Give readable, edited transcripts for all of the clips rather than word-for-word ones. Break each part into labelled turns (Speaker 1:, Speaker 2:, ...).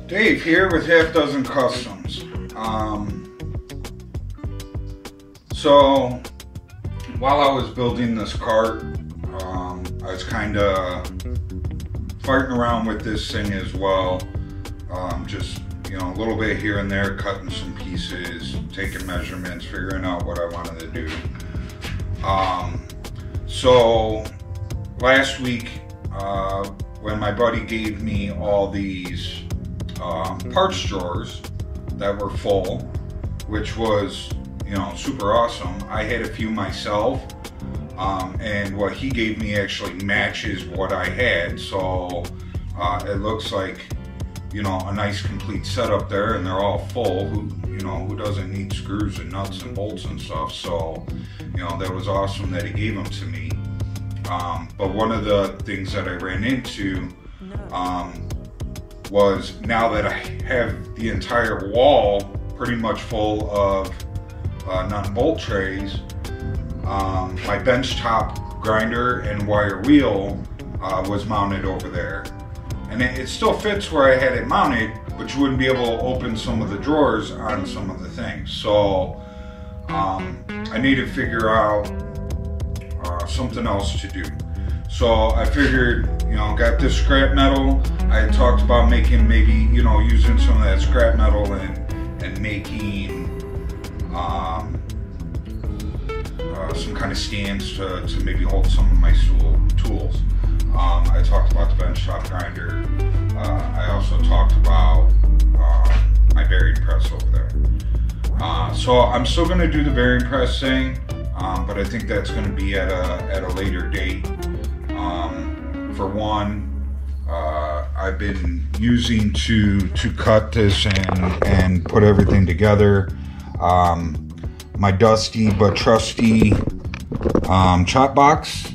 Speaker 1: Dave here with Half Dozen Customs. So while I was building this cart, I was kind of farting around with this thing as well. Just, you know, a little bit here and there, cutting some pieces, taking measurements, figuring out what I wanted to do. So last week, when my buddy gave me all these parts drawers that were full, which was, you know, super awesome. I had a few myself, and what he gave me actually matches what I had, so it looks like, you know, a nice complete setup there, and they're all full. Who doesn't need screws and nuts and bolts and stuff? So, you know, that was awesome that he gave them to me. But one of the things that I ran into was, now that I have the entire wall pretty much full of nut and bolt trays, my bench top grinder and wire wheel was mounted over there. And it still fits where I had it mounted, but you wouldn't be able to open some of the drawers on some of the things. So I need to figure out something else to do. So I figured, you know, got this scrap metal. I had talked about making, maybe, you know, using some of that scrap metal and making some kind of stands to maybe hold some of my tools. I talked about the bench top grinder. I also talked about my bearing press over there. So I'm still going to do the bearing press thing, but I think that's going to be at a later date. For one, I've been using to cut this and put everything together, my dusty but trusty chop box,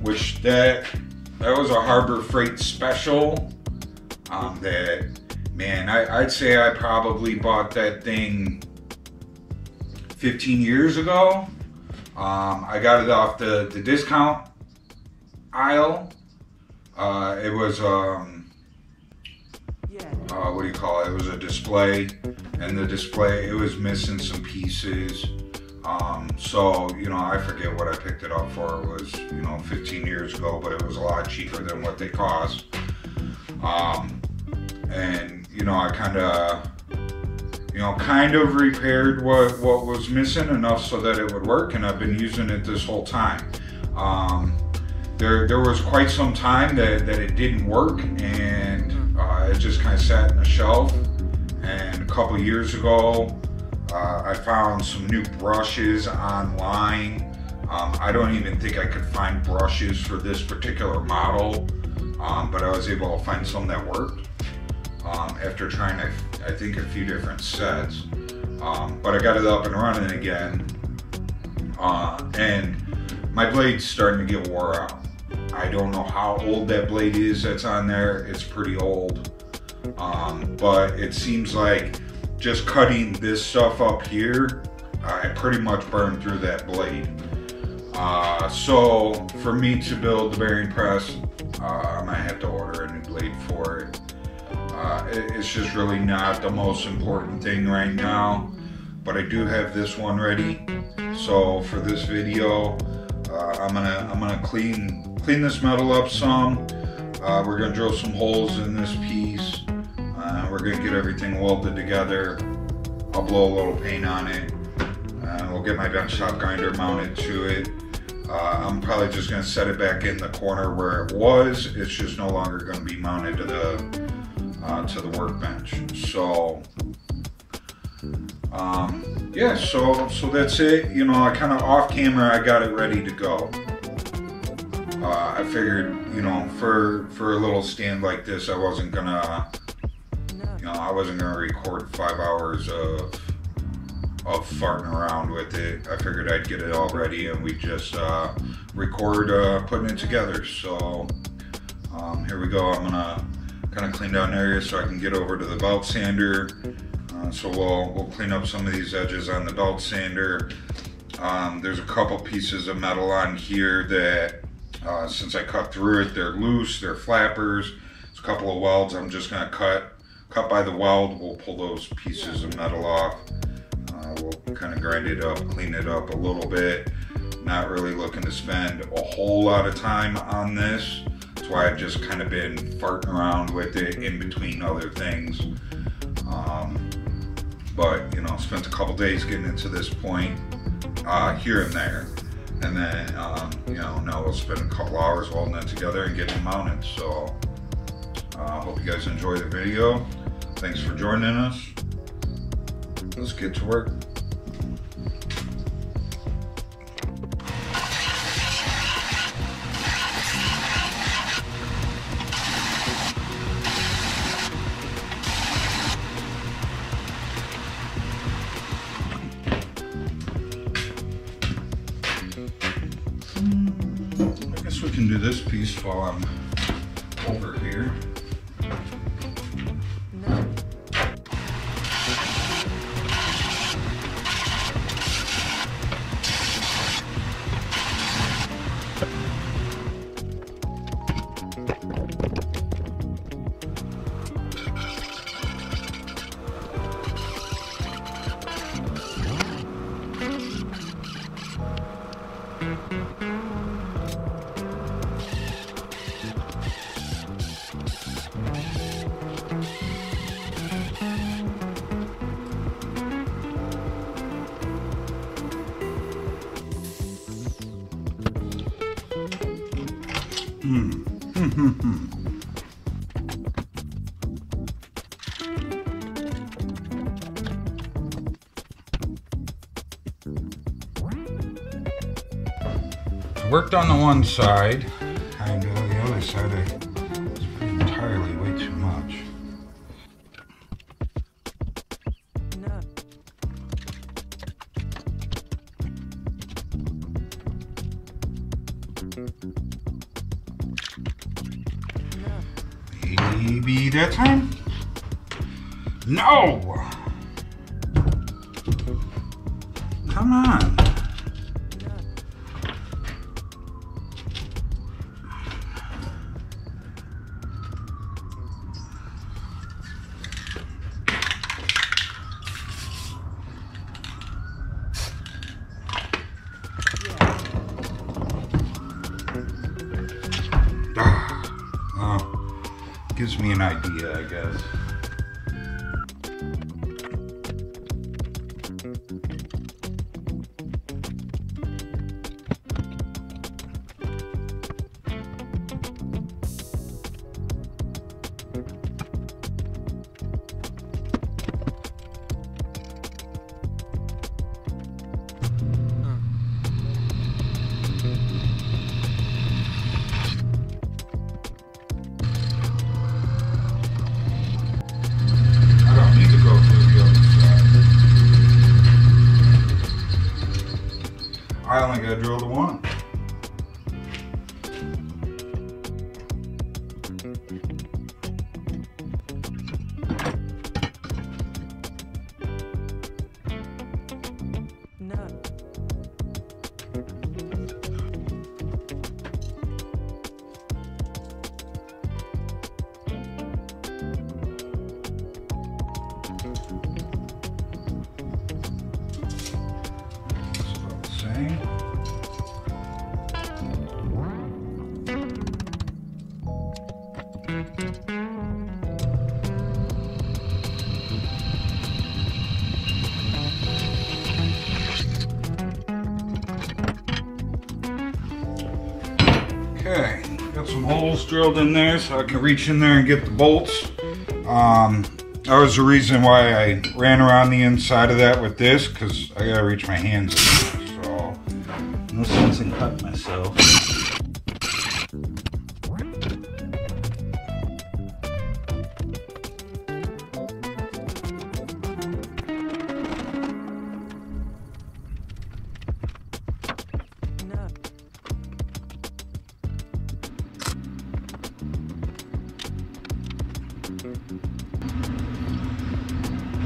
Speaker 1: which that was a Harbor Freight special. That, man, I'd say I probably bought that thing 15 years ago. I got it off the discount aisle. It was what do you call it? It was a display, and the display, it was missing some pieces. So, you know, I forget what I picked it up for. It was, you know, 15 years ago, but it was a lot cheaper than what they cost. And, you know, I kind of repaired what was missing enough so that it would work, and I've been using it this whole time. There was quite some time that it didn't work, and it just kind of sat in a shelf. And a couple years ago, I found some new brushes online. I don't even think I could find brushes for this particular model, but I was able to find some that worked after trying, I think, a few different sets. But I got it up and running again, and my blade's starting to get wore out. I don't know how old that blade is that's on there. It's pretty old, but it seems like just cutting this stuff up here, I pretty much burned through that blade. So for me to build the bearing press, I might have to order a new blade for it. It's just really not the most important thing right now, but I do have this one ready. So for this video, I'm gonna clean this metal up some. We're gonna drill some holes in this piece. We're gonna get everything welded together. I'll blow a little paint on it. We'll get my bench top grinder mounted to it. I'm probably just gonna set it back in the corner where it was. It's just no longer gonna be mounted to the workbench. So yeah, so that's it. You know, I kind of off camera, I got it ready to go. I figured, you know, for a little stand like this, I wasn't gonna record 5 hours of farting around with it. I figured I'd get it all ready and we'd just record putting it together. So here we go. I'm gonna kind of clean down areas so I can get over to the belt sander. So we'll clean up some of these edges on the belt sander. There's a couple pieces of metal on here that since I cut through it, they're loose, they're flappers. a couple of welds I'm just going to cut by the weld. We'll pull those pieces of metal off. We'll kind of grind it up, clean it up a little bit. Not really looking to spend a whole lot of time on this. That's why I've just kind of been farting around with it in between other things. But you know, spent a couple days getting into this point here and there. And then, you know, now we'll spend a couple hours welding it together and getting it mounted. So, hope you guys enjoy the video. Thanks for joining us. Let's get to work. I guess we can do this piece while I'm over here. Worked on the one side, and the other side I spent entirely way too much. Maybe that time? No! Come on. Gives me an idea, I guess. I only got to drill the one. Okay, got some holes drilled in there so I can reach in there and get the bolts. That was the reason why I ran around the inside of that with this, because I gotta reach my hands in there, so no sense in cutting myself.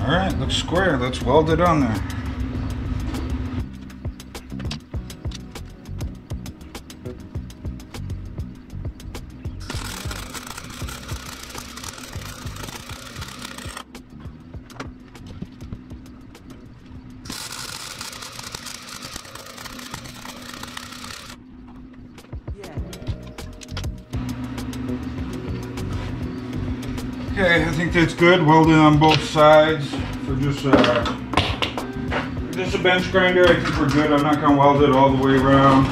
Speaker 1: Alright, looks square. Let's weld it on there. Okay, I think that's good. Welded on both sides for just a bench grinder. I think we're good. I'm not gonna weld it all the way around.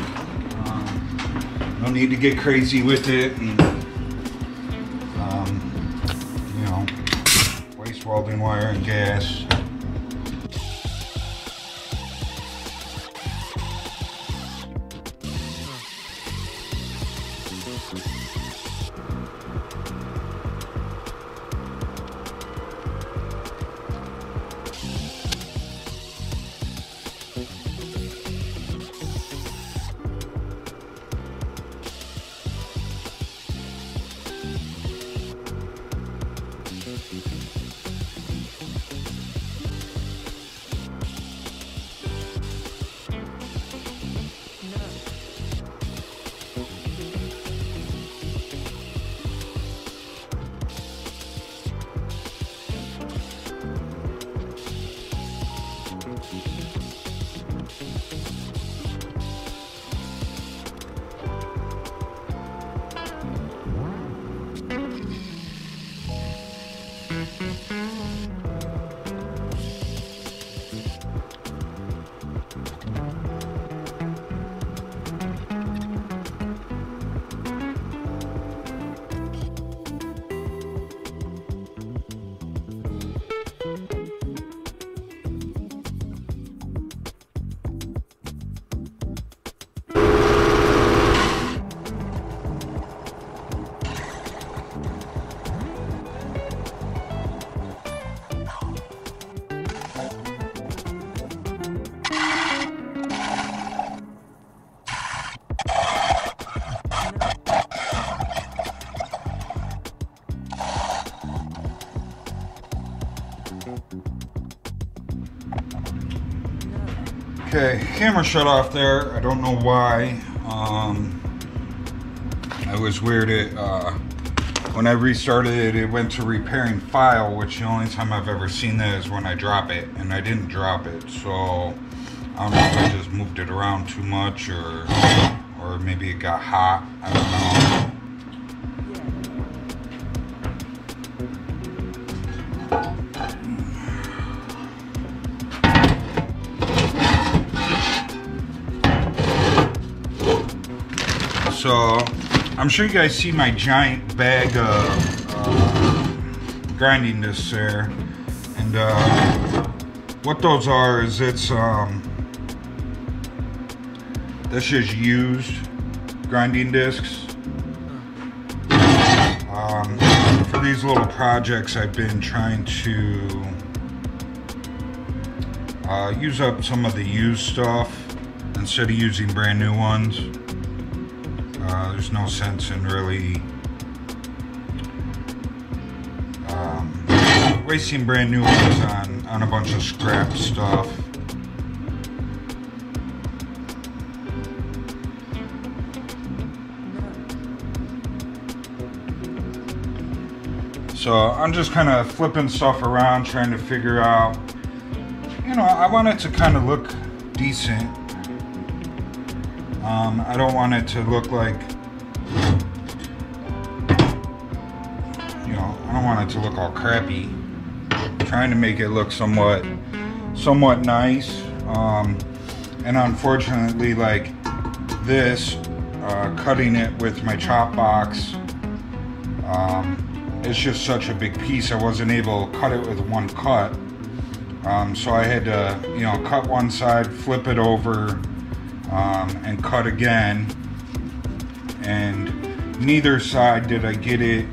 Speaker 1: No need to get crazy with it and you know, waste welding wire and gas. Okay, camera shut off there. I don't know why. It was weird. When I restarted it, it went to repairing file, which the only time I've ever seen that is when I drop it, and I didn't drop it. So I don't know if I just moved it around too much, or maybe it got hot. I don't know. So, I'm sure you guys see my giant bag of grinding discs there, and what those are is it's that's just used grinding discs. For these little projects, I've been trying to use up some of the used stuff instead of using brand new ones. There's no sense in really wasting brand new ones on a bunch of scrap stuff. So I'm just kind of flipping stuff around, trying to figure out, you know, I want it to kind of look decent. I don't want it to look like, you know, I don't want it to look all crappy. I'm trying to make it look somewhat nice. And unfortunately, like this, cutting it with my chop box, it's just such a big piece. I wasn't able to cut it with one cut. So I had to, you know, cut one side, flip it over, and cut again, and neither side did I get it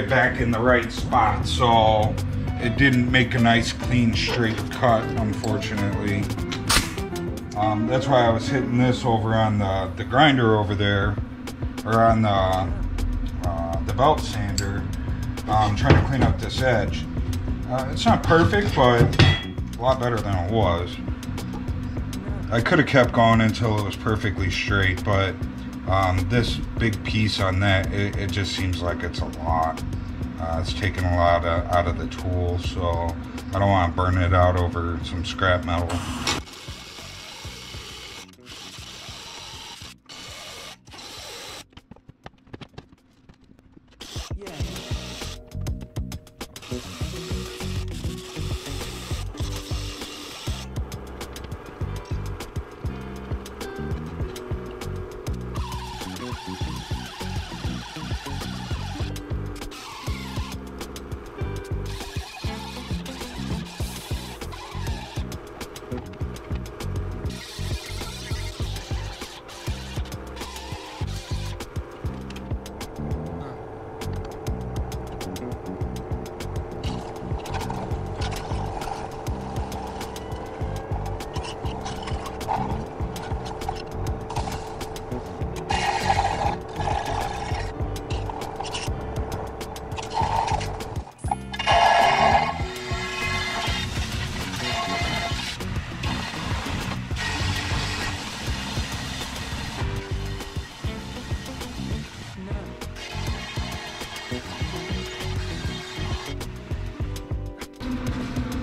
Speaker 1: back in the right spot, so it didn't make a nice clean straight cut, unfortunately. That's why I was hitting this over on the grinder over there, or on the belt sander, trying to clean up this edge. It's not perfect, but a lot better than it was. I could have kept going until it was perfectly straight, but this big piece on that, it just seems like it's a lot. It's taking a lot out of the tool, so I don't want to burn it out over some scrap metal.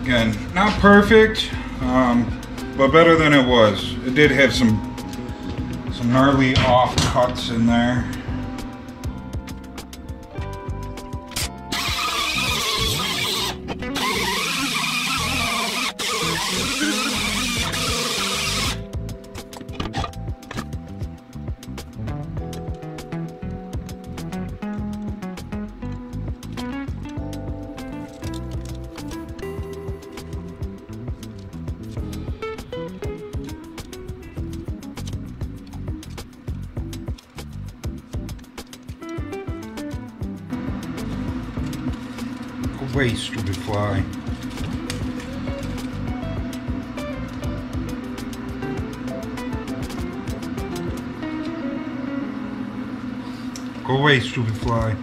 Speaker 1: Again, not perfect, but better than it was. It did have some gnarly off cuts in there. Away, stupid fly. Go away, stupid fly.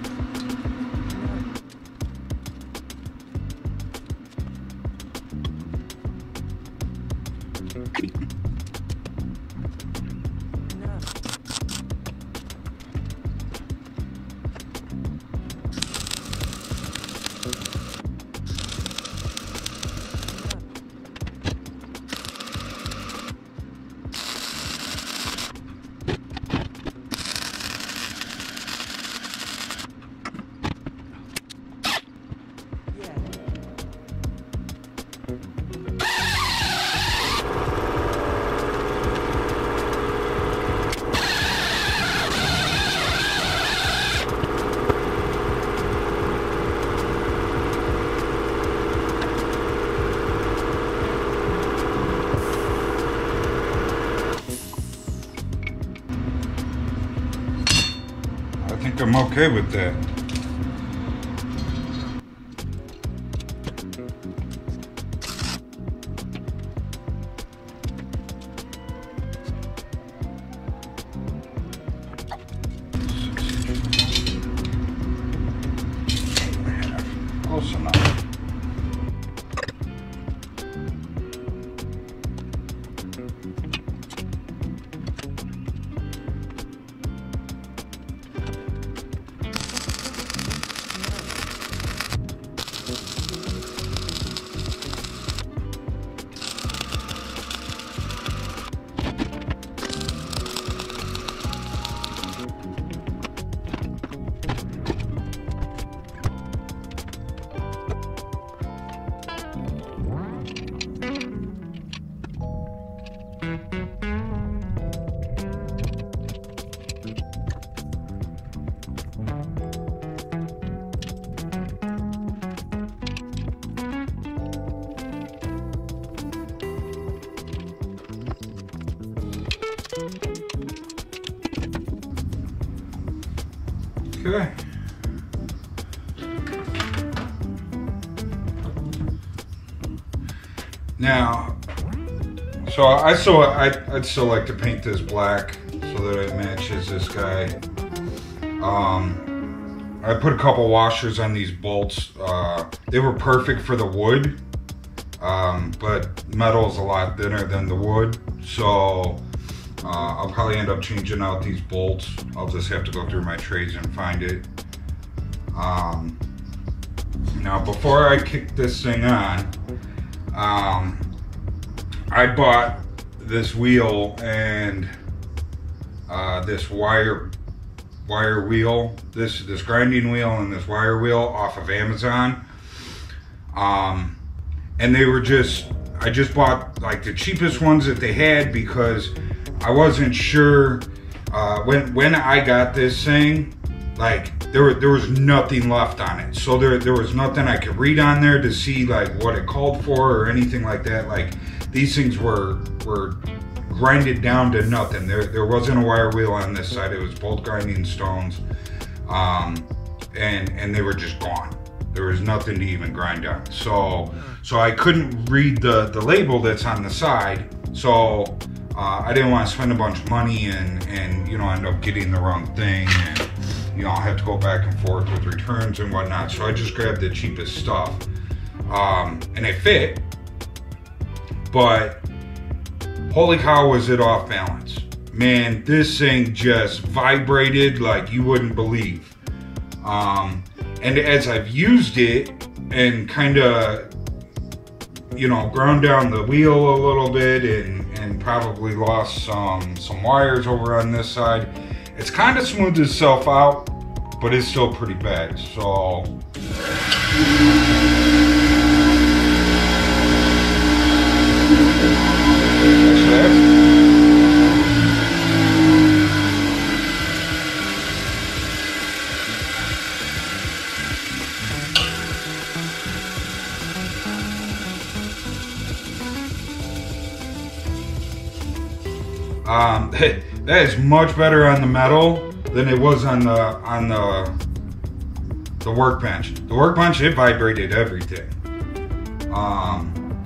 Speaker 1: I think I'm okay with that. Close enough. Okay. Now, so I'd still like to paint this black so that it matches this guy. I put a couple washers on these bolts. They were perfect for the wood, but metal is a lot thinner than the wood, so I'll probably end up changing out these bolts. I'll just have to go through my trays and find it. Now, before I kick this thing on, I bought this wheel and this wire wire wheel, this grinding wheel and this wire wheel off of Amazon. And they were just, I just bought like the cheapest ones that they had because I wasn't sure when I got this thing, like there was nothing left on it. So there was nothing I could read on there to see like what it called for or anything like that. Like these things were grinded down to nothing. There wasn't a wire wheel on this side. It was both grinding stones, and they were just gone. There was nothing to even grind on. So I couldn't read the label that's on the side. So I didn't want to spend a bunch of money and you know, end up getting the wrong thing, and you know, I'll have to go back and forth with returns and whatnot. So I just grabbed the cheapest stuff, and it fit. But holy cow, was it off balance. Man, this thing just vibrated like you wouldn't believe. And as I've used it and kind of, you know, ground down the wheel a little bit and probably lost some wires over on this side, it's kind of smoothed itself out, but it's still pretty bad. So that is much better on the metal than it was on the workbench. The workbench, it vibrated everything.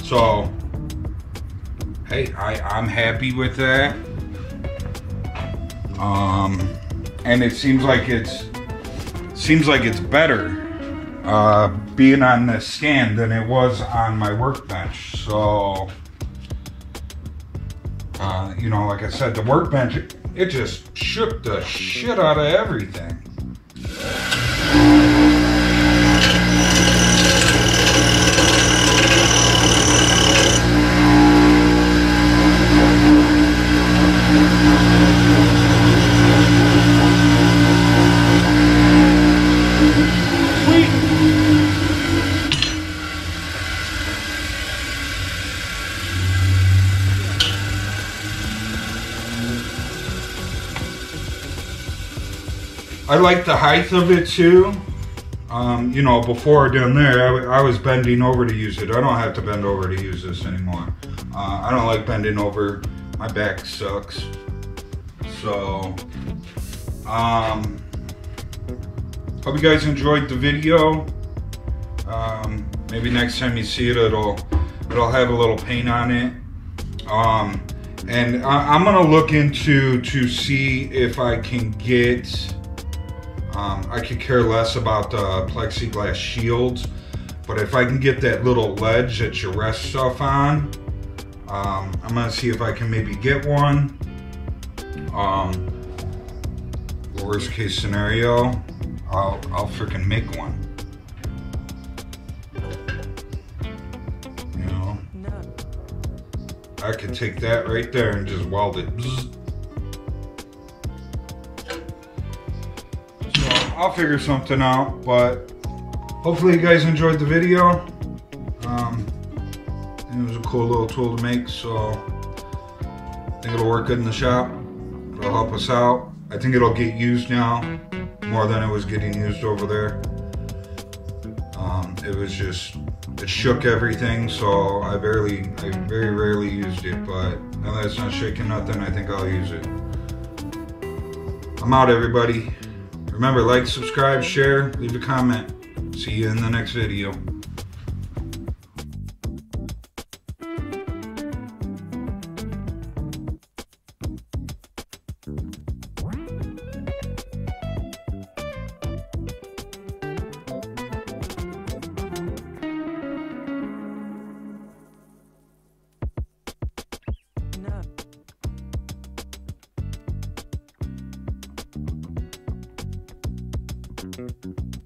Speaker 1: So hey, I'm happy with that. And it seems like it's better being on the stand than it was on my workbench. So you know, like I said, the workbench, it just shook the shit out of everything. I like the height of it too. You know, before down there, I was bending over to use it. I don't have to bend over to use this anymore. I don't like bending over. My back sucks. So, hope you guys enjoyed the video. Maybe next time you see it, it'll have a little paint on it. And I'm gonna look into to see if I can get. I could care less about the plexiglass shields, but if I can get that little ledge that you rest stuff on, I'm gonna see if I can maybe get one. Worst case scenario, I'll freaking make one. You know, I could take that right there and just weld it. I'll figure something out, but hopefully you guys enjoyed the video. It was a cool little tool to make, so I think it'll work good in the shop. It'll help us out. I think it'll get used now more than it was getting used over there. It shook everything, so I very rarely used it, but now that it's not shaking nothing, I think I'll use it. I'm out, everybody. Remember, like, subscribe, share, leave a comment. See you in the next video. No.